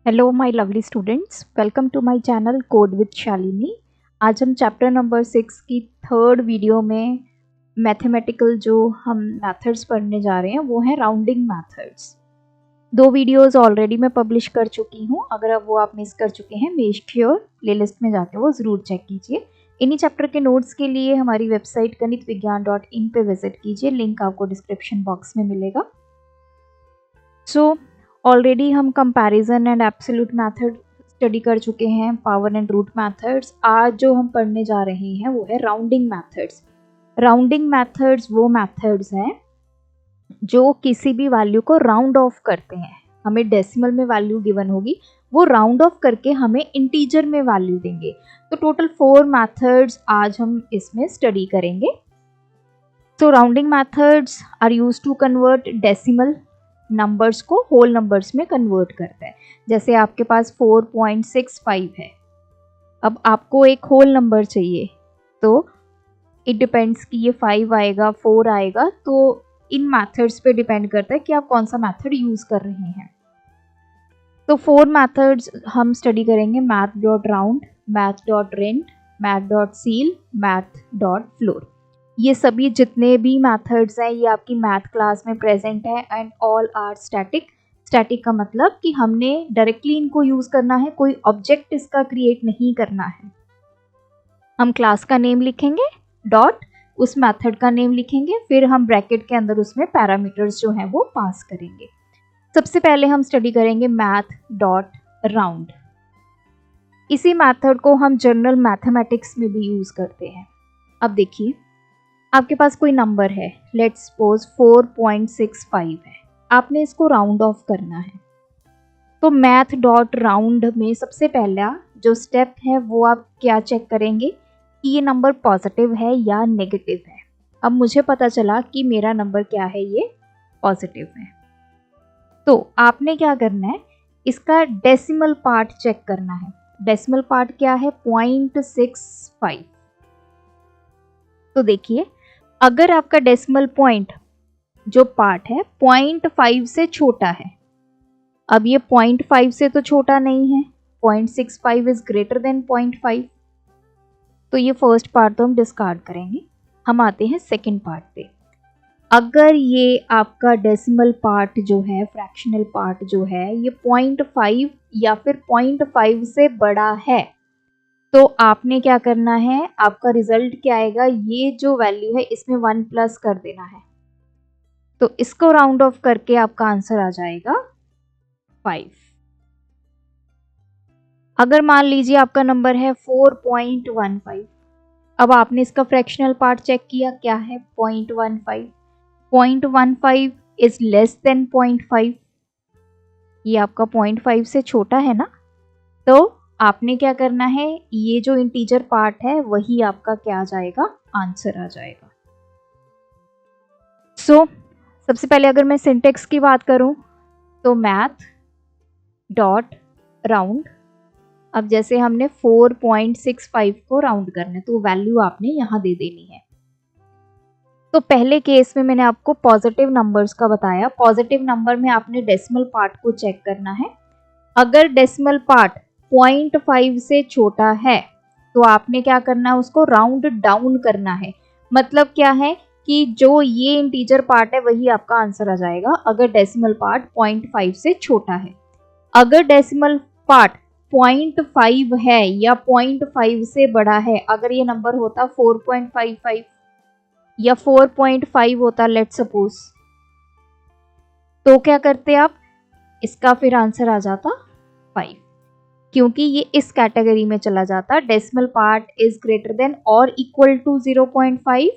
Hello my lovely students, welcome to my channel code with Shalini. आज हम chapter number 6 की third video में mathematical जो हम मेथड्स पढ़ने जा रहे हैं वो है राउंडिंग मेथड्स। दो वीडियोस ऑलरेडी मैं पब्लिश कर चुकी हूँ। अगर अब वो आप मिस कर चुके हैं, मेक श्योर प्लेलिस्ट में जाके वो ज़रूर चेक कीजिए। इन्हीं चैप्टर के नोट्स के लिए हमारी वेबसाइट ganitviggyan.in पे विजिट कीजिए, लिंक आपको डिस्क्रिप्शन बॉक्स में मिलेगा। ऑलरेडी हम comparison and absolute method study कर चुके हैं, पावर एंड रूट मेथड्स। आज जो हम पढ़ने जा रहे हैं वो है राउंडिंग मेथड्स। राउंडिंग मेथड्स वो मेथड्स हैं जो किसी भी वैल्यू को राउंड ऑफ करते हैं। हमें डेसिमल में वैल्यू गिवन होगी, वो राउंड ऑफ करके हमें इंटीजर में वैल्यू देंगे। तो टोटल 4 मेथड्स आज हम इसमें स्टडी करेंगे। तो rounding methods are used to convert decimal numbers को होल नंबर्स में कन्वर्ट करता है। जैसे आपके पास 4.65 है, अब आपको एक होल नंबर चाहिए, तो इट डिपेंड्स कि ये 5 आएगा 4 आएगा। तो इन मेथड्स पे डिपेंड करता है कि आप कौन सा मेथड यूज़ कर रहे हैं। तो 4 मेथड्स हम स्टडी करेंगे: math dot round, math dot rint, math dot ceil, math dot floor. ये सभी जितने भी मेथड्स हैं ये आपकी मैथ क्लास में प्रेजेंट है and all are static. Static का मतलब कि हमने डायरेक्टली इनको यूज़ करना है, कोई ऑब्जेक्ट इसका क्रिएट नहीं करना है। हम क्लास का नेम लिखेंगे, डॉट उस मेथड का नेम लिखेंगे, फिर हम ब्रैकेट के अंदर उसमें पैरामीटर्स जो हैं वो पास करेंगे। सबसे पहले हम स्टडी करेंगे मैथ डॉट राउंड। इसी मेथड को हम जनरल मैथमेटिक्स में भी यूज़ करते हैं। अब देखिए, आपके पास कोई नंबर है, लेट्स सपोज 4.65 है, आपने इसको राउंड ऑफ करना है। तो मैथ डॉट राउंड में सबसे पहला जो स्टेप है वो आप क्या चेक करेंगे कि ये नंबर पॉजिटिव है या नेगेटिव है। अब मुझे पता चला कि मेरा नंबर क्या है, ये पॉजिटिव है। तो आपने क्या करना है, इसका डेसिमल पार्ट चेक करना है। डेसिमल पार्ट क्या है? 0.65। तो देखिए, अगर आपका डेसिमल पॉइंट जो पार्ट है 0.5 से छोटा है, अब ये 0.5 से तो छोटा नहीं है, 0.65 इज ग्रेटर देन 0.5, तो ये फर्स्ट पार्ट तो हम डिस्कार्ड करेंगे। हम आते हैं सेकंड पार्ट पे। अगर ये आपका डेसिमल पार्ट जो है, फ्रैक्शनल पार्ट जो है, ये 0.5 या फिर 0.5 से बड़ा है, तो आपने क्या करना है, आपका रिजल्ट क्या आएगा, ये जो वैल्यू है इसमें 1 प्लस कर देना है। तो इसको राउंड ऑफ करके आपका आंसर आ जाएगा 5। अगर मान लीजिए आपका नंबर है 4.15, अब आपने इसका फ्रैक्शनल पार्ट चेक किया, क्या है 0.15। 0.15 इज लेस देन 0.5, ये आपका 0.5 से छोटा है ना। तो आपने क्या करना है, ये जो इंटीजर पार्ट है वही आपका क्या आ जाएगा, आंसर आ जाएगा। सबसे पहले अगर मैं सिंटेक्स की बात करूं तो मैथ डॉट राउंड। अब जैसे हमने 4.65 को राउंड करना है तो वैल्यू आपने यहाँ दे देनी है। तो पहले केस में मैंने आपको पॉजिटिव नंबर्स का बताया। पॉजिटिव नंबर में आपने डेसिमल पार्ट को चेक करना है। अगर डेसिमल पार्ट 0.5 से छोटा है तो आपने क्या करना है, उसको राउंड डाउन करना है। मतलब क्या है कि जो ये इंटीजर पार्ट है वही आपका आंसर आ जाएगा अगर डेसिमल पार्ट 0.5 से छोटा है। अगर डेसिमल पार्ट 0.5 है या 0.5 से बड़ा है, अगर ये नंबर होता 4.55 या 4.5 होता लेट्स सपोज, तो क्या करते आप, इसका फिर आंसर आ जाता 5, क्योंकि ये इस कैटेगरी में चला जाता। Decimal part is greater than और इक्वल टू 0.5,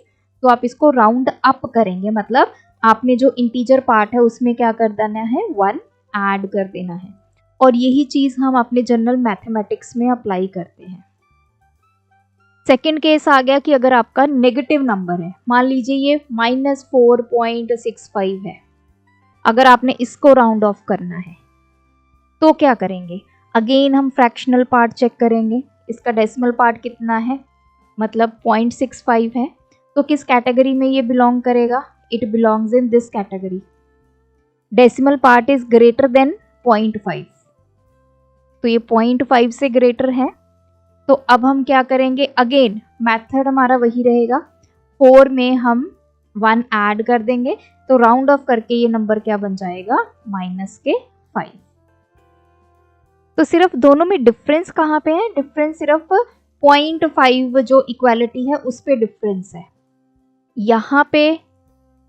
तो आप इसको राउंड अप करेंगे। मतलब आपने जो इंटीजर पार्ट है उसमें क्या कर देना है, 1 ऐड कर देना है। और यही चीज हम अपने जनरल मैथमेटिक्स में अप्लाई करते हैं। सेकेंड केस आ गया कि अगर आपका नेगेटिव नंबर है, मान लीजिए ये -4.65 है, अगर आपने इसको राउंड ऑफ करना है तो क्या करेंगे, अगेन हम फ्रैक्शनल पार्ट चेक करेंगे। इसका डेसिमल पार्ट कितना है, मतलब 0.65 है, तो किस कैटेगरी में ये बिलोंग करेगा, it belongs in this category. Decimal part is greater than 0.5। तो ये 0.5 से ग्रेटर है। तो अब हम क्या करेंगे, अगेन मेथड हमारा वही रहेगा, 4 में हम 1 ऐड कर देंगे, तो राउंड ऑफ करके ये नंबर क्या बन जाएगा, -5। तो सिर्फ दोनों में डिफरेंस कहाँ पे है, डिफरेंस सिर्फ 0.5 जो इक्वालिटी है उस पे डिफरेंस है। यहाँ पे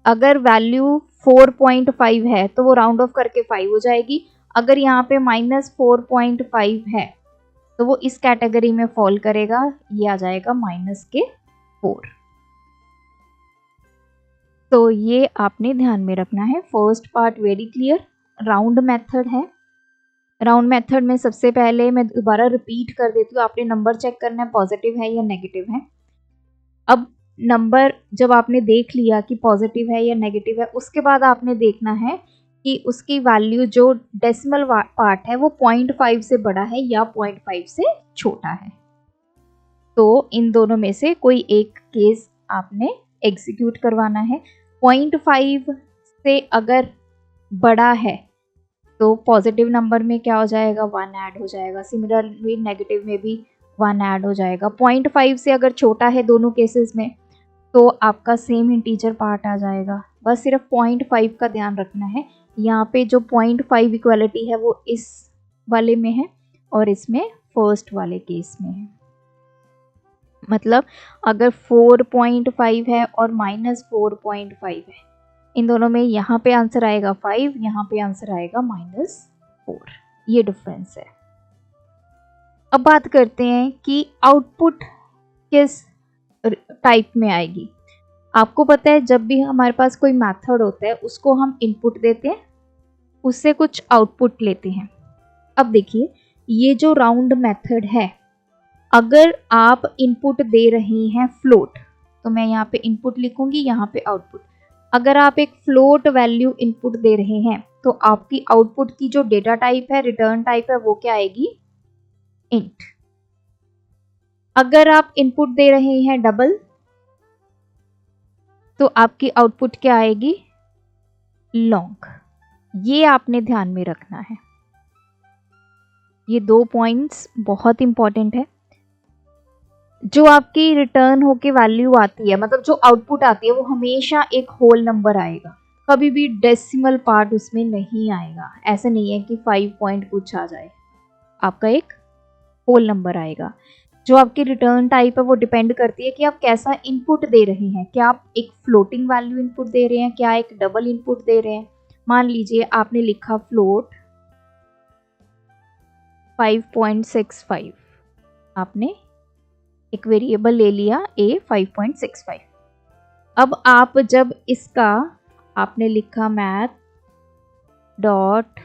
अगर वैल्यू 4.5 है तो वो राउंड ऑफ करके 5 हो जाएगी, अगर यहाँ पे -4.5 है तो वो इस कैटेगरी में फॉल करेगा, ये आ जाएगा -4। तो ये आपने ध्यान में रखना है। First part very clear, round method है। राउंड मेथड में सबसे पहले मैं दोबारा रिपीट कर देती हूँ, आपने नंबर चेक करना है पॉजिटिव है या नेगेटिव है। अब नंबर जब आपने देख लिया कि पॉजिटिव है या नेगेटिव है, उसके बाद आपने देखना है कि उसकी वैल्यू जो डेसिमल पार्ट है वो 0.5 से बड़ा है या 0.5 से छोटा है। तो इन दोनों में से कोई एक केस आपने एग्जीक्यूट करवाना है। 0.5 से अगर बड़ा है तो पॉजिटिव नंबर में क्या हो जाएगा, 1 ऐड हो जाएगा। सिमिलरली नेगेटिव में भी 1 ऐड हो जाएगा। 0.5 से अगर छोटा है दोनों केसेस में तो आपका सेम इंटीजर पार्ट आ जाएगा। बस सिर्फ 0.5 का ध्यान रखना है। यहाँ पे जो 0.5 इक्वालिटी है वो इस वाले में है और इसमें फर्स्ट वाले केस में है। मतलब अगर 4.5 है और -4.5 है, इन दोनों में यहाँ पे आंसर आएगा 5, यहाँ पे आंसर आएगा -4। ये डिफरेंस है। अब बात करते हैं कि आउटपुट किस टाइप में आएगी। आपको पता है जब भी हमारे पास कोई मेथड होता है उसको हम इनपुट देते हैं, उससे कुछ आउटपुट लेते हैं। अब देखिए ये जो राउंड मेथड है, अगर आप इनपुट दे रहे हैं फ्लोट, तो मैं यहाँ पे इनपुट लिखूंगी, यहाँ पे आउटपुट। अगर आप एक फ्लोट वैल्यू इनपुट दे रहे हैं तो आपकी आउटपुट की जो डेटा टाइप है, रिटर्न टाइप है, वो क्या आएगी, इंट। अगर आप इनपुट दे रहे हैं डबल तो आपकी आउटपुट क्या आएगी, लॉन्ग। ये आपने ध्यान में रखना है। ये 2 पॉइंट्स बहुत इंपॉर्टेंट है। जो आपकी रिटर्न होके वैल्यू आती है, मतलब जो आउटपुट आती है, वो हमेशा एक होल नंबर आएगा, कभी भी डेसिमल पार्ट उसमें नहीं आएगा। ऐसे नहीं है कि 5 पॉइंट कुछ आ जाए, आपका एक होल नंबर आएगा। जो आपकी रिटर्न टाइप है वो डिपेंड करती है कि आप कैसा इनपुट दे रहे हैं। क्या आप एक फ्लोटिंग वैल्यू इनपुट दे रहे हैं, क्या एक डबल इनपुट दे रहे हैं। मान लीजिए आपने लिखा फ्लोट 5.65, आपने एक वेरिएबल ले लिया a 5.65। अब आप जब इसका आपने लिखा मैथ डॉट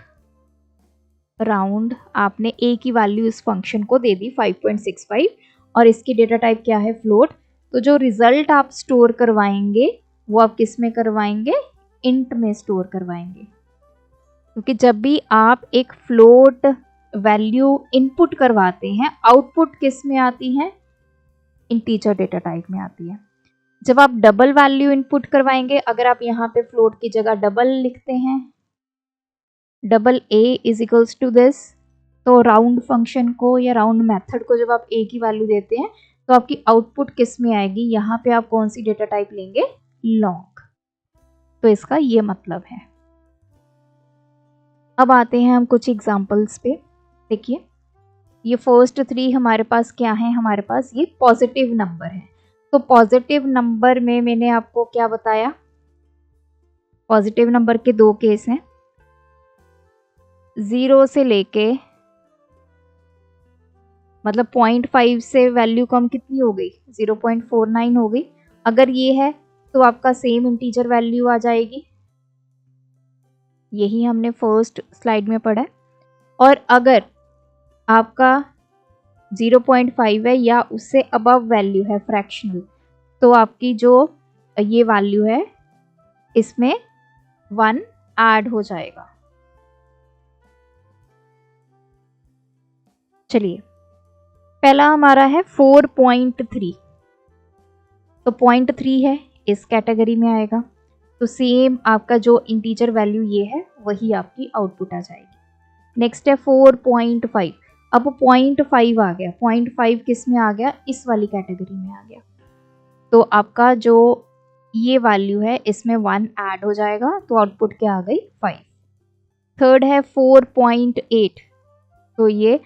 राउंड, आपने a की वैल्यू इस फंक्शन को दे दी 5.65 और इसकी डेटा टाइप क्या है, फ्लोट। तो जो रिजल्ट आप स्टोर करवाएंगे वो आप किस में करवाएंगे, इंट में स्टोर करवाएंगे। क्योंकि जब भी आप एक फ्लोट वैल्यू इनपुट करवाते हैं, आउटपुट किस में आती है, इंटीजर डेटा टाइप में आती है। जब आप डबल वैल्यू इनपुट करवाएंगे, अगर आप यहाँ पे फ्लोट की जगह डबल लिखते हैं, double a is equals to this, तो राउंड फंक्शन को या राउंड मेथड को जब आप a की वैल्यू देते हैं तो आपकी आउटपुट किस में आएगी, यहाँ पे आप कौन सी डेटा टाइप लेंगे, लॉन्ग। तो इसका ये मतलब है। अब आते हैं हम कुछ एग्जांपल्स पे। देखिए ये फर्स्ट 3 हमारे पास क्या है, हमारे पास ये पॉजिटिव नंबर है। तो पॉजिटिव नंबर में मैंने आपको क्या बताया, पॉजिटिव नंबर के 2 केस हैं, 0 से लेके, मतलब 0.5 से वैल्यू कम कितनी हो गई, 0.49 हो गई। अगर ये है तो आपका सेम इंटीजर वैल्यू आ जाएगी, यही हमने फर्स्ट स्लाइड में पढ़ा है। और अगर आपका 0.5 है या उससे अबव वैल्यू है फ्रैक्शनल, तो आपकी जो ये वैल्यू है इसमें 1 ऐड हो जाएगा। चलिए पहला हमारा है 4.3, तो 0.3 है, इस कैटेगरी में आएगा। तो सेम आपका जो इंटीजर वैल्यू ये है वही आपकी आउटपुट आ जाएगी। नेक्स्ट है 4.5, अब 0.5 आ गया, 0.5 किस में आ गया, इस वाली कैटेगरी में आ गया, तो आपका जो ये वैल्यू है इसमें 1 ऐड हो जाएगा, तो आउटपुट क्या आ गई 5। थर्ड है 4.8, तो ये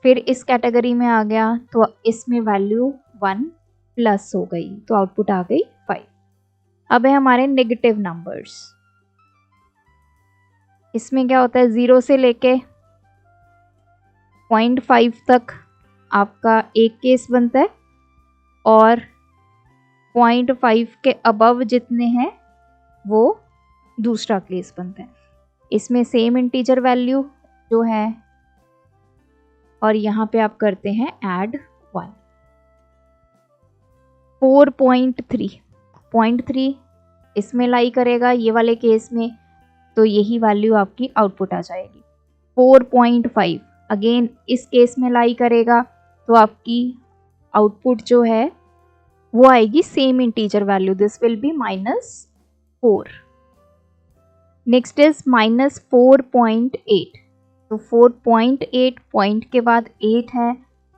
फिर इस कैटेगरी में आ गया, तो इसमें वैल्यू 1 प्लस हो गई, तो आउटपुट आ गई 5। अब है हमारे नेगेटिव नंबर्स, इसमें क्या होता है 0 से लेके 0.5 तक आपका एक केस बनता है, और 0.5 के अबव जितने हैं वो दूसरा केस बनता है। इसमें सेम इंटीजर वैल्यू जो है, और यहाँ पे आप करते हैं ऐड 1। 4.3 इसमें लाई करेगा ये वाले केस में, तो यही वैल्यू आपकी आउटपुट आ जाएगी। 4.5 अगेन इस केस में लाई करेगा, तो आपकी आउटपुट जो है वो आएगी same integer value, this will be -4। Next is -4.8, तो 4.8 पॉइंट के बाद 8 है,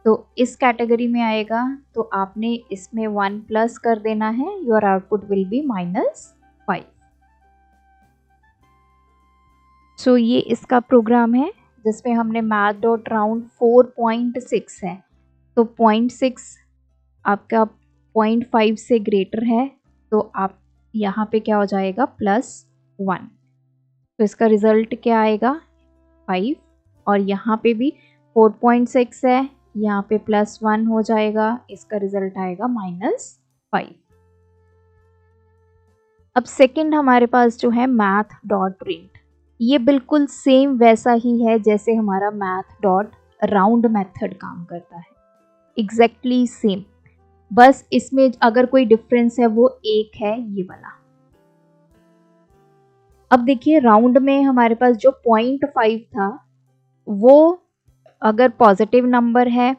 तो इस कैटेगरी में आएगा, तो आपने इसमें 1 प्लस कर देना है, योर आउटपुट विल बी -5। सो ये इसका प्रोग्राम है जिसमें हमने math.round 4.6 है, तो 0.6 आपका 0.5 से ग्रेटर है, तो आप यहाँ पे क्या हो जाएगा +1, तो इसका रिजल्ट क्या आएगा 5, और यहाँ पे भी 4.6 है, यहाँ पे +1 हो जाएगा, इसका रिजल्ट आएगा -5। अब सेकंड हमारे पास जो है math.print, ये बिल्कुल सेम वैसा ही है जैसे हमारा math.round मेथड काम करता है, एग्जैक्टली सेम, बस इसमें अगर कोई डिफरेंस है वो एक है ये वाला। अब देखिए राउंड में हमारे पास जो 0.5 था वो अगर पॉजिटिव नंबर है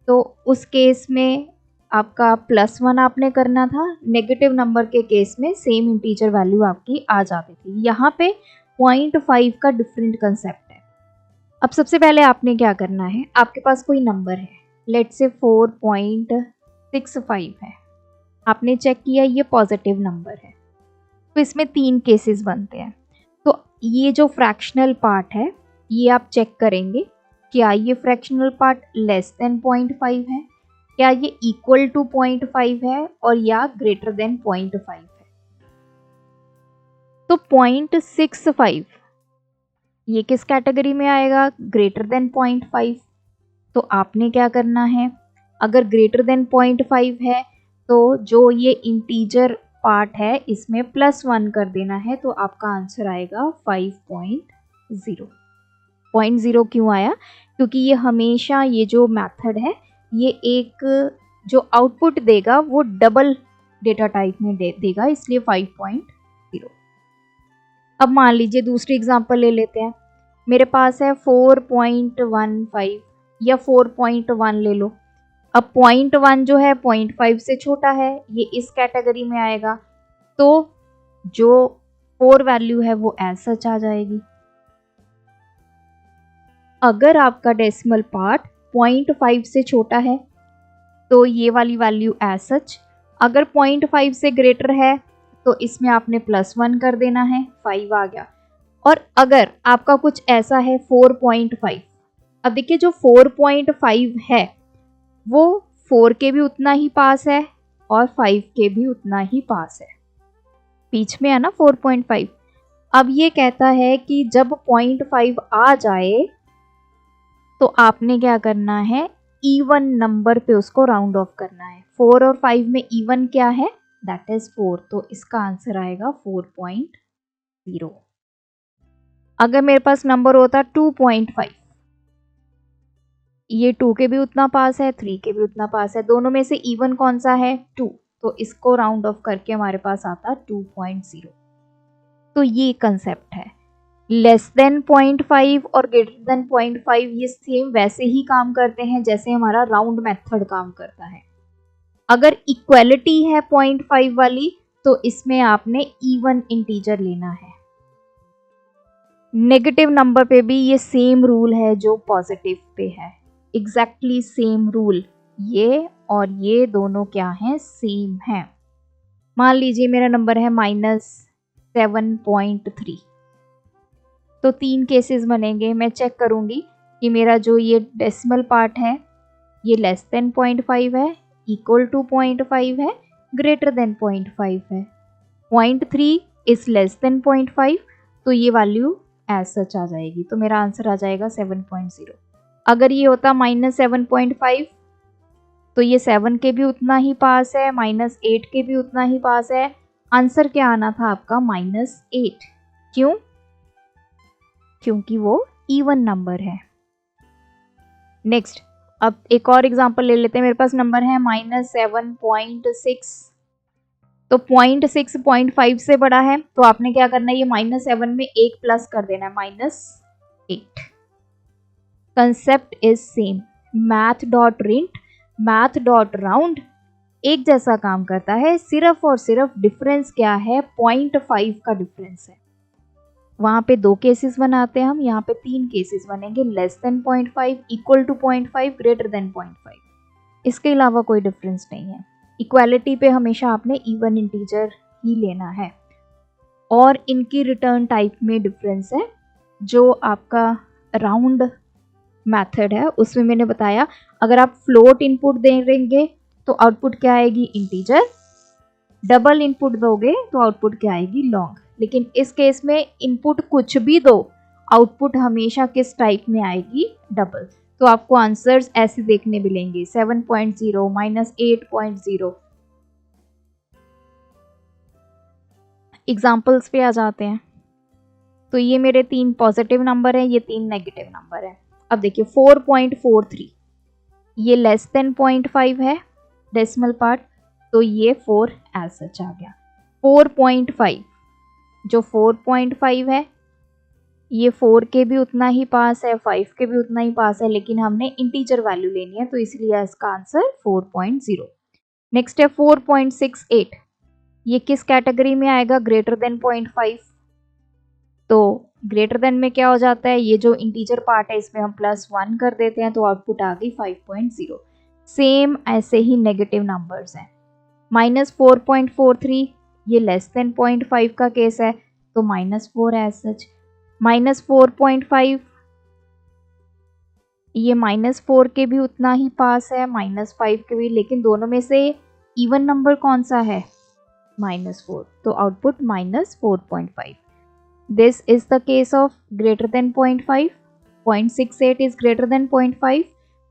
तो उस केस में आपका +1 आपने करना था, नेगेटिव नंबर के केस में सेम इंटीजर वैल्यू आपकी आ जाती थी। यहाँ पे 0.5 का डिफरेंट कंसेप्ट है। अब सबसे पहले आपने क्या करना है, आपके पास कोई नंबर है, लेट्स से 4.65 है, आपने चेक किया ये पॉजिटिव नंबर है, तो इसमें 3 केसेस बनते हैं। तो ये जो फ्रैक्शनल पार्ट है ये आप चेक करेंगे, क्या ये फ्रैक्शनल पार्ट लेस देन 0.5 है, क्या ये इक्वल टू 0.5 है, और या ग्रेटर देन 0.5 है। तो 0.65 ये किस कैटेगरी में आएगा, ग्रेटर देन 0.5, तो आपने क्या करना है, अगर ग्रेटर देन 0.5 है तो जो ये इंटीजर पार्ट है इसमें +1 कर देना है, तो आपका आंसर आएगा 5.0। 0.0 क्यों आया, क्योंकि ये हमेशा ये जो मेथड है ये एक जो आउटपुट देगा वो डबल डेटा टाइप में देगा, इसलिए 5.0। अब मान लीजिए दूसरी एग्जांपल ले लेते हैं, मेरे पास है 4.15 या 4.1 ले लो। अब 0.1 जो है 0.5 से छोटा है, ये इस कैटेगरी में आएगा, तो जो 4 वैल्यू है वो एज सच आ जाएगी। अगर आपका डेसिमल पार्ट 0.5 से छोटा है तो ये वाली वैल्यू एज सच, अगर 0.5 से ग्रेटर है तो इसमें आपने +1 कर देना है, 5 आ गया। और अगर आपका कुछ ऐसा है 4.5, अब देखिए जो 4.5 है वो 4 के भी उतना ही पास है और 5 के भी उतना ही पास है, बीच में है ना 4.5। अब ये कहता है कि जब 0.5 आ जाए तो आपने क्या करना है, इवन नंबर पे उसको राउंड ऑफ करना है। 4 और 5 में इवन क्या है, दैट इज 4, तो इसका आंसर आएगा 4.0। अगर मेरे पास नंबर होता 2.5, ये 2 के भी उतना पास है, 3 के भी उतना पास है, दोनों में से इवन कौन सा है 2, तो इसको राउंड ऑफ करके हमारे पास आता 2.0। तो ये कंसेप्ट है, लेस देन 0.5 और ग्रेटर देन 0.5 ये सेम वैसे ही काम करते हैं जैसे हमारा राउंड मेथड काम करता है। अगर इक्वलिटी है 0.5 वाली तो इसमें आपने इवन इंटीजर लेना है। नेगेटिव नंबर पे भी ये सेम रूल है जो पॉजिटिव पे है, एग्जैक्टली सेम रूल। ये और ये दोनों क्या हैं, सेम हैं। मान लीजिए मेरा नंबर है -7.3, तो 3 केसेस बनेंगे। मैं चेक करूंगी कि मेरा जो ये डेसिमल पार्ट है ये लेस देन 0.5 है, इक्वल टू 0.5 है, ग्रेटर देन 0.5 है। 0.3 इज लेस देन 0.5, तो ये वैल्यू एज सच आ जाएगी, तो मेरा आंसर आ जाएगा 7.0। अगर ये होता -7.5 तो ये 7 के भी उतना ही पास है, -8 के भी उतना ही पास है। आंसर क्या आना था आपका, -8। क्यों? क्योंकि वो इवन नंबर है। नेक्स्ट, अब एक और एग्जांपल ले लेते हैं। मेरे पास नंबर है -7.6, तो 0.6 0.5 से बड़ा है, तो आपने क्या करना है, ये -7 में 1 प्लस कर देना है, -8। Concept is same. Math dot rint, math dot round एक जैसा काम करता है, सिर्फ और सिर्फ डिफरेंस क्या है, 0.5 का डिफरेंस है। वहां पे 2 केसेस बनाते हैं हम, यहाँ पे 3 केसेस बनेंगे, less than 0.5, equal to 0.5, greater than 0.5। इसके अलावा कोई डिफरेंस नहीं है। इक्वालिटी पे हमेशा आपने इवन इंटीजर ही लेना है। और इनकी रिटर्न टाइप में डिफरेंस है। जो आपका राउंड मेथड है उसमें मैंने बताया, अगर आप फ्लोट इनपुट देंगे तो आउटपुट क्या आएगी, इंटीजर। डबल इनपुट दोगे तो आउटपुट क्या आएगी, लॉन्ग। लेकिन इस केस में इनपुट कुछ भी दो, आउटपुट हमेशा किस टाइप में आएगी, डबल। तो आपको आंसर्स ऐसे देखने मिलेंगे, 7.0, -8.0। एग्जाम्पल्स पे आ जाते हैं। तो ये मेरे 3 पॉजिटिव नंबर है, ये 3 नेगेटिव नंबर है। अब देखिए 4.43, ये लेस देन 0.5 है डेसिमल पार्ट, तो ये 4 एज सच आ गया। 4.5, जो 4.5 है ये 4 के भी उतना ही पास है, 5 के भी उतना ही पास है, लेकिन हमने इंटीजर वैल्यू लेनी है, तो इसलिए इसका आंसर 4.0। नेक्स्ट है 4.68, ये किस कैटेगरी में आएगा, ग्रेटर देन 0.5। तो ग्रेटर देन में क्या हो जाता है, ये जो इंटीजर पार्ट है इसमें हम +1 कर देते हैं, तो आउटपुट आ गई 5.0। सेम ऐसे ही नेगेटिव नंबर्स हैं। -4.43, ये लेस देन 0.5 का केस है, तो -4 एज सच। -4.5, ये -4 के भी उतना ही पास है, -5 के भी, लेकिन दोनों में से इवन नंबर कौन सा है, -4, तो output -4.5। This is the case of greater than 0.5। 0.68 is greater than 0.5,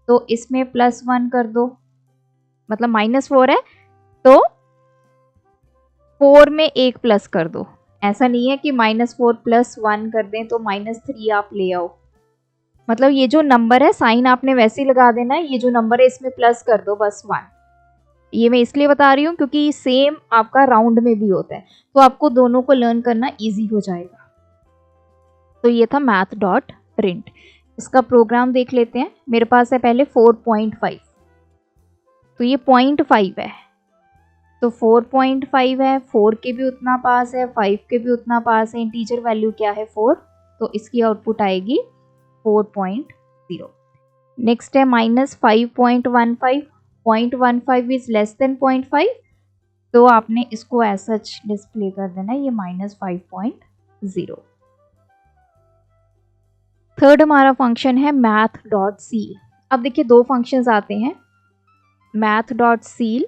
तो इसमें +1 कर दो, मतलब -4 है तो 4 में 1 प्लस कर दो। ऐसा नहीं है कि -4 + 1 कर दें तो -3 आप ले आओ, मतलब ये जो नंबर है साइन आपने वैसे ही लगा देना है, ये जो नंबर है इसमें प्लस कर दो बस 1। ये मैं इसलिए बता रही हूँ क्योंकि सेम आपका राउंड में भी होता है, तो आपको दोनों को लर्न करना इजी हो जाएगा। तो ये था मैथ डॉट रिंट। इसका प्रोग्राम देख लेते हैं। मेरे पास है पहले 4.5, तो ये 0.5 है, तो 4.5 है, 4 के भी उतना पास है, 5 के भी उतना पास है, इंटीजर वैल्यू क्या है 4, तो इसकी आउटपुट आएगी 4.0। नेक्स्ट है -5.15, 0.15 इज लेस देन 0.5, तो आपने इसको एज सच डिस्प्ले कर देना, ये -5.0। थर्ड हमारा फंक्शन है मैथ डॉट सील। अब देखिए 2 फंक्शंस आते हैं, math dot ceil,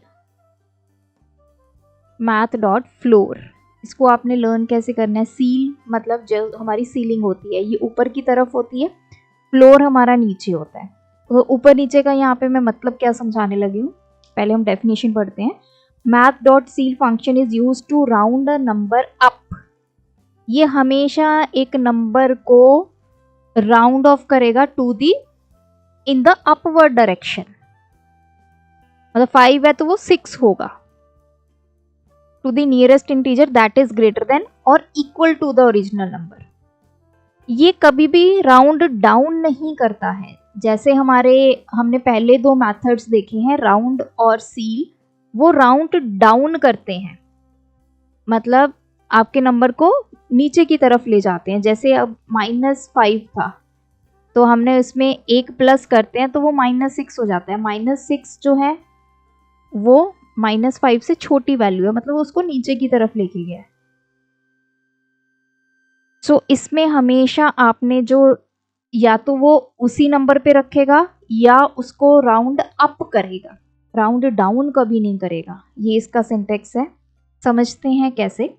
math dot floor. इसको आपने लर्न कैसे करना है, सील मतलब जो हमारी सीलिंग होती है ये ऊपर की तरफ होती है, फ्लोर हमारा नीचे होता है। तो ऊपर नीचे का यहाँ पे मैं मतलब क्या समझाने लगी हूँ, पहले हम डेफिनेशन पढ़ते हैं। Math dot ceil function is use to round a number up. ये हमेशा एक नंबर को राउंड ऑफ करेगा to the in the upward direction, मतलब 5 है तो वो 6 होगा, to the nearest integer that is greater than और equal to the original number. ये कभी भी राउंड डाउन नहीं करता है, जैसे हमने पहले 2 मेथड्स देखे हैं राउंड और सील, वो राउंड डाउन करते हैं, मतलब आपके नंबर को नीचे की तरफ ले जाते हैं। जैसे अब -5 था तो हमने उसमें एक प्लस करते हैं तो वो -6 हो जाता है। -6 जो है वो -5 से छोटी वैल्यू है, मतलब उसको नीचे की तरफ लेके गया है। सो इसमें हमेशा आपने जो या तो वो उसी नंबर पे रखेगा या उसको राउंड अप करेगा, राउंड डाउन कभी नहीं करेगा। ये इसका सिंटेक्स है। समझते हैं कैसे।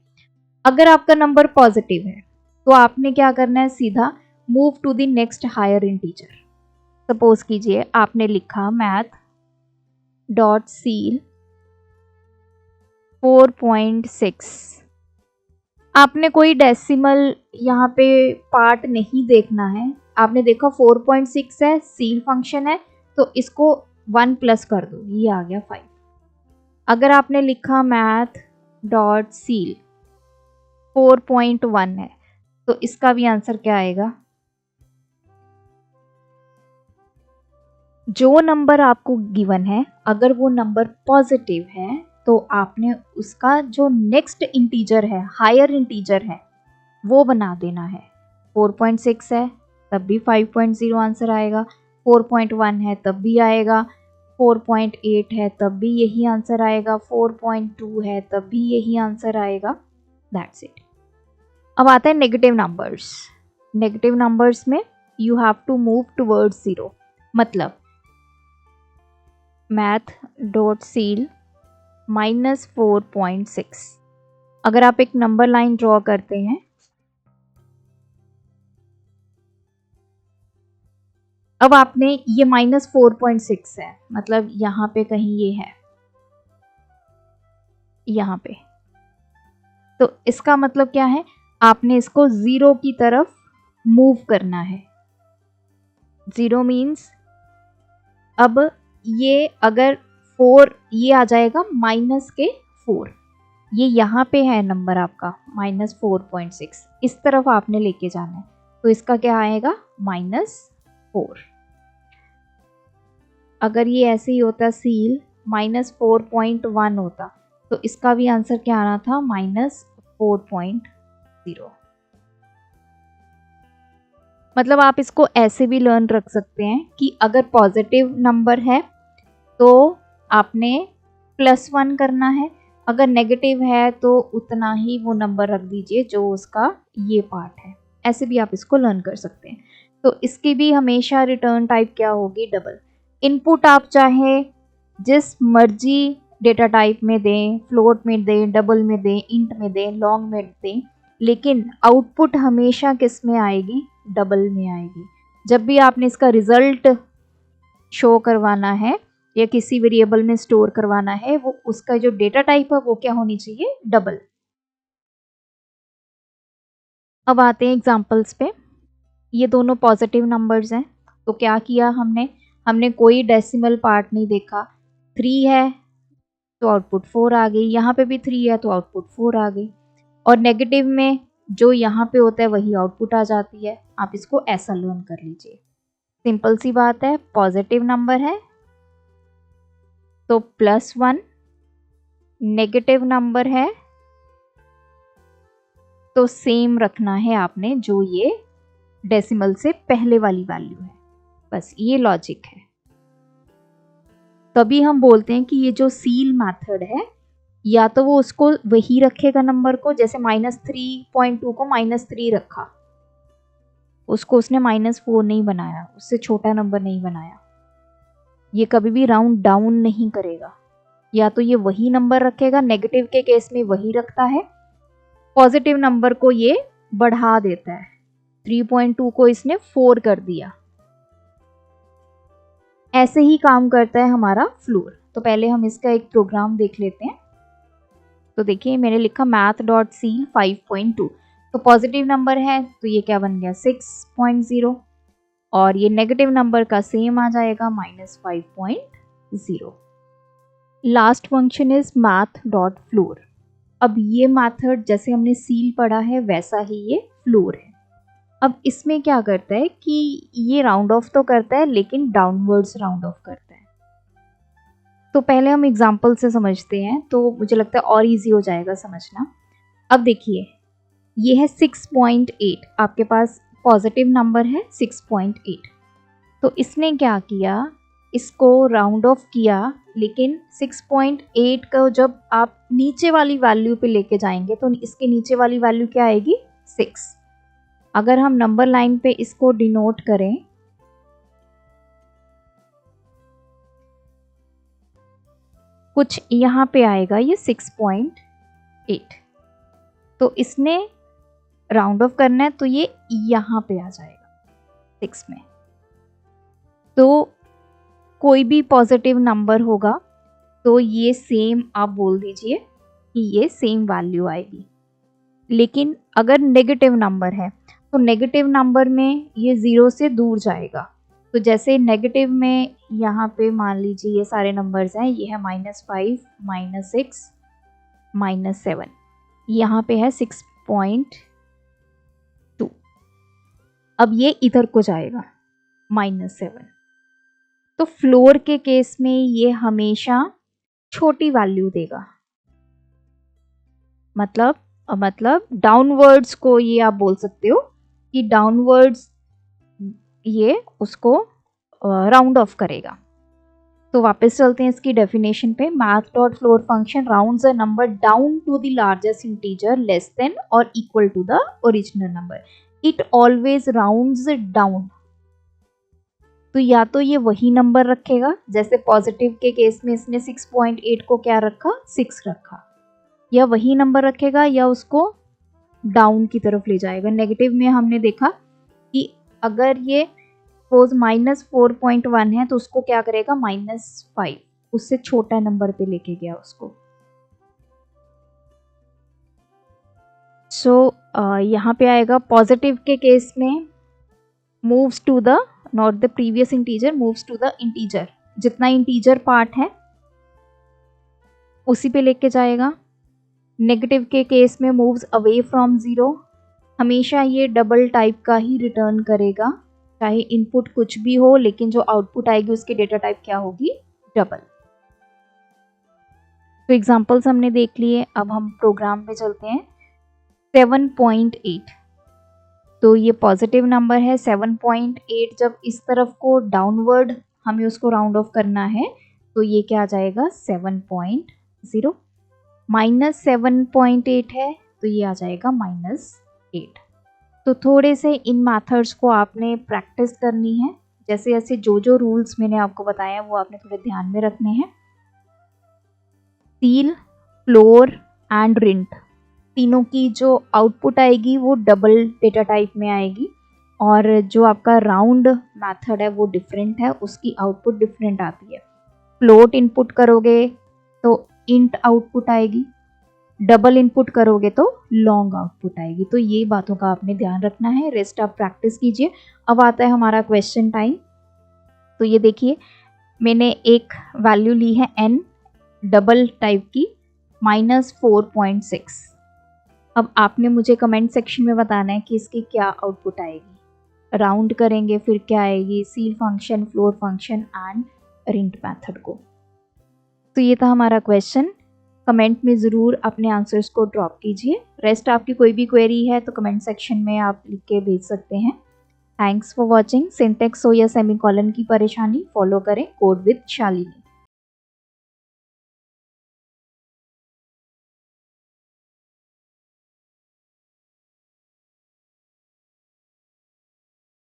अगर आपका नंबर पॉजिटिव है तो आपने क्या करना है, सीधा move to the next higher integer. Suppose कीजिए आपने लिखा मैथ डॉट सील 4.6। आपने कोई डेसिमल यहाँ पे पार्ट नहीं देखना है, आपने देखा 4.6 है, सील फंक्शन है, तो इसको 1 प्लस कर दो, ये आ गया 5। अगर आपने लिखा मैथ डॉट सील 4.1 है तो इसका भी आंसर क्या आएगा, जो नंबर आपको गिवन है अगर वो नंबर पॉजिटिव है तो आपने उसका जो नेक्स्ट इंटीजर है, हायर इंटीजर है, वो बना देना है। 4.6 है तब भी 5.0 आंसर आएगा, 4.1 है तब भी आएगा, 4.8 है तब भी यही आंसर आएगा, 4.2 है तब भी यही आंसर आएगा। That's it. अब आता है नेगेटिव नंबर्स। नेगेटिव नंबर्स में you have to move towards 0। मतलब मैथ डॉट सील -4.6। अगर आप एक नंबर लाइन ड्रॉ करते हैं, अब आपने ये -4.6 है, मतलब यहाँ पे कहीं ये है, यहाँ पे, तो इसका मतलब क्या है, आपने इसको 0 की तरफ मूव करना है। 0 मीन्स अब ये अगर 4 ये आ जाएगा -4, ये यहाँ पे है नंबर आपका -4.6, इस तरफ आपने लेके जाना है, तो इसका क्या आएगा -4। अगर ये ऐसे ही होता सील -4.1 होता तो इसका भी आंसर क्या आना था -4.0। मतलब आप इसको ऐसे भी लर्न रख सकते हैं कि अगर पॉजिटिव नंबर है तो आपने +1 करना है, अगर नेगेटिव है तो उतना ही वो नंबर रख दीजिए जो उसका ये पार्ट है। ऐसे भी आप इसको लर्न कर सकते हैं। तो इसकी भी हमेशा रिटर्न टाइप क्या होगी, डबल। इनपुट आप चाहे जिस मर्जी डेटा टाइप में दें, फ्लोट में दें, डबल में दें, इंट में दें, लॉन्ग में दें, लेकिन आउटपुट हमेशा किस में आएगी, डबल में आएगी। जब भी आपने इसका रिजल्ट शो करवाना है या किसी वेरिएबल में स्टोर करवाना है, वो उसका जो डेटा टाइप है वो क्या होनी चाहिए, डबल। अब आते हैं एग्जांपल्स पे। ये दोनों पॉजिटिव नंबर्स हैं, तो क्या किया हमने कोई डेसिमल पार्ट नहीं देखा। 3 है तो आउटपुट 4 आ गई, यहाँ पे भी 3 है तो आउटपुट 4 आ गई, और नेगेटिव में जो यहाँ पे होता है वही आउटपुट आ जाती है। आप इसको ऐसा लर्न कर लीजिए। सिंपल सी बात है, पॉजिटिव नंबर है तो +1, नेगेटिव नंबर है तो सेम रखना है आपने जो ये डेसिमल से पहले वाली वैल्यू है। बस ये लॉजिक है। तभी हम बोलते हैं कि ये जो सील मेथड है, या तो वो उसको वही रखेगा नंबर को, जैसे -3.2 को -3 रखा, उसको उसने -4 नहीं बनाया, उससे छोटा नंबर नहीं बनाया। ये कभी भी राउंड डाउन नहीं करेगा। या तो ये वही नंबर रखेगा, नेगेटिव के केस में वही रखता है, पॉजिटिव नंबर को ये बढ़ा देता है। 3.2 को इसने 4 कर दिया। ऐसे ही काम करता है हमारा फ्लोर। तो पहले हम इसका एक प्रोग्राम देख लेते हैं। तो देखिए मैंने लिखा मैथ डॉट सील 5.2, तो पॉजिटिव नंबर है तो ये क्या बन गया 6.0, और ये नेगेटिव नंबर का सेम आ जाएगा -5.0। Last function is math dot floor. अब ये मेथड जैसे हमने सील पढ़ा है वैसा ही ये फ्लोर है। अब इसमें क्या करता है कि ये राउंड ऑफ तो करता है लेकिन डाउनवर्ड्स राउंड ऑफ करता है। तो पहले हम एग्जाम्पल से समझते हैं तो मुझे लगता है और इजी हो जाएगा समझना। अब देखिए ये है 6.8, आपके पास पॉजिटिव नंबर है 6.8, तो इसने क्या किया, इसको राउंड ऑफ किया, लेकिन 6.8 को जब आप नीचे वाली वैल्यू पे लेके जाएंगे तो इसके नीचे वाली वैल्यू क्या आएगी, 6। अगर हम नंबर लाइन पे इसको डिनोट करें, कुछ यहाँ पे आएगा ये 6.8, तो इसने राउंड ऑफ करना है तो ये यहाँ पे आ जाएगा 6 में। तो कोई भी पॉजिटिव नंबर होगा तो ये सेम आप बोल दीजिए कि ये सेम वैल्यू आएगी। लेकिन अगर नेगेटिव नंबर है तो नेगेटिव नंबर में ये 0 से दूर जाएगा। तो जैसे नेगेटिव में यहाँ पे मान लीजिए ये सारे नंबर्स हैं, ये है -5, -6, -7, यहाँ पे है 6.2, अब ये इधर को जाएगा -7। तो फ्लोर के केस में ये हमेशा छोटी वैल्यू देगा, मतलब डाउनवर्ड्स को ये आप बोल सकते हो कि डाउनवर्ड्स ये उसको राउंड ऑफ करेगा। तो वापस चलते हैं इसकी डेफिनेशन पे। Math dot floor function rounds a number down to the largest integer less than और equal to the original number. It always rounds down. तो या तो ये वही नंबर रखेगा, जैसे पॉजिटिव के केस में इसने 6.8 को क्या रखा, 6 रखा, या वही नंबर रखेगा या उसको डाउन की तरफ ले जाएगा। नेगेटिव में हमने देखा कि अगर ये सपोज -4.1 है तो उसको क्या करेगा, -5, उससे छोटा नंबर पे लेके गया उसको। सो यहाँ पे आएगा पॉजिटिव के केस में moves to the not the previous integer, moves to the integer, जितना इंटीजर पार्ट है उसी पे लेके जाएगा। नेगेटिव के केस में मूव्स अवे फ्रॉम 0, हमेशा ये डबल टाइप का ही रिटर्न करेगा, चाहे इनपुट कुछ भी हो, लेकिन जो आउटपुट आएगी उसकी डेटा टाइप क्या होगी, डबल। तो एग्जांपल्स हमने देख लिए, अब हम प्रोग्राम पे चलते हैं। 7.8, तो ये पॉजिटिव नंबर है 7.8, जब इस तरफ को डाउनवर्ड हमें उसको राउंड ऑफ करना है तो ये क्या आ जाएगा, 7.0। -7.8 है तो ये आ जाएगा -8। तो थोड़े से इन मेथड्स को आपने प्रैक्टिस करनी है, जैसे जैसे जो रूल्स मैंने आपको बताया वो आपने थोड़े ध्यान में रखने हैं। सील, फ्लोर एंड रिंट, तीनों की जो आउटपुट आएगी वो डबल डेटा टाइप में आएगी, और जो आपका राउंड मेथड है वो डिफरेंट है, उसकी आउटपुट डिफरेंट आती है। फ्लोट इनपुट करोगे तो इंट आउटपुट आएगी, डबल इनपुट करोगे तो लॉन्ग आउटपुट आएगी। तो ये बातों का आपने ध्यान रखना है, रेस्ट आप प्रैक्टिस कीजिए। अब आता है हमारा क्वेश्चन टाइम। तो ये देखिए मैंने एक वैल्यू ली है n डबल टाइप की -4.6। अब आपने मुझे कमेंट सेक्शन में बताना है कि इसकी क्या आउटपुट आएगी। राउंड करेंगे फिर क्या आएगी, ceil function, floor function and rint method को। तो ये था हमारा क्वेश्चन। कमेंट में ज़रूर अपने आंसर्स को ड्रॉप कीजिए। रेस्ट आपकी कोई भी क्वेरी है तो कमेंट सेक्शन में आप लिख के भेज सकते हैं। Thanks for watching. सिंटेक्स हो या सेमीकोलन की परेशानी, फॉलो करें कोड विद शालिनी।